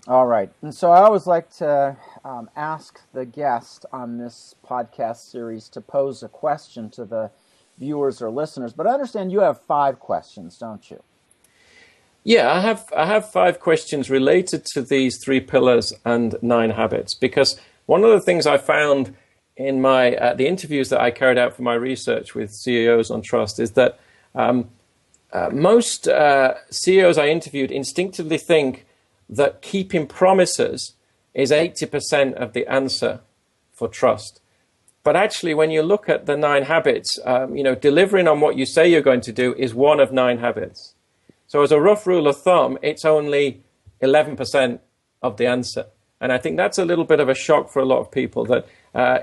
All right. And so I always like to ask the guest on this podcast series to pose a question to the viewers or listeners. But I understand you have 5 questions, don't you? Yeah, I have 5 questions related to these 3 pillars and 9 habits, because one of the things I found in my the interviews that I carried out for my research with CEOs on trust is that most CEOs I interviewed instinctively think that keeping promises is 80% of the answer for trust. But actually, when you look at the 9 habits, delivering on what you say you're going to do is one of 9 habits. So as a rough rule of thumb, it's only 11% of the answer. And I think that's a little bit of a shock for a lot of people, that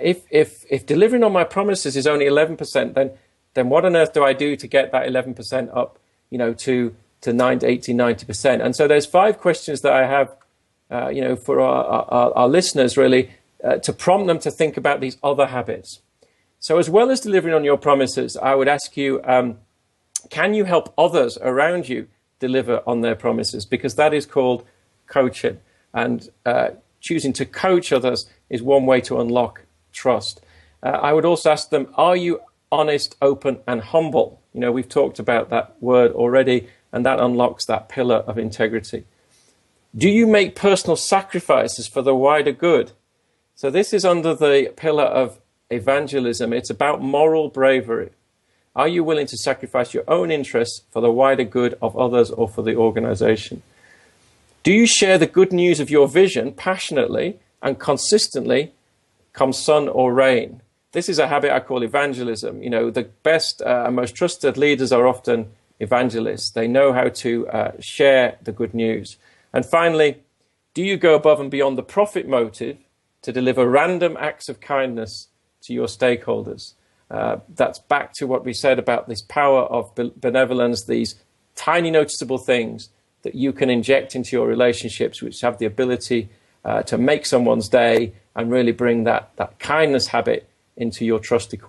if delivering on my promises is only 11%, then what on earth do I do to get that 11% up, to 90, 80, 90%? And so there's 5 questions that I have, for our listeners, really, to prompt them to think about these other habits. So as well as delivering on your promises, I would ask you, can you help others around you deliver on their promises? Because that is called coaching. And choosing to coach others is one way to unlock trust. I would also ask them, are you honest, open, and humble? We've talked about that word already, and that unlocks that pillar of integrity. Do you make personal sacrifices for the wider good? So this is under the pillar of evangelism. It's about moral bravery. Are you willing to sacrifice your own interests for the wider good of others or for the organization? Do you share the good news of your vision passionately and consistently, come sun or rain? This is a habit I call evangelism. The best and most trusted leaders are often evangelists. They know how to share the good news. And finally, do you go above and beyond the profit motive to deliver random acts of kindness to your stakeholders? That's back to what we said about this power of benevolence, these tiny noticeable things that you can inject into your relationships, which have the ability to make someone's day and really bring that kindness habit into your trust equation.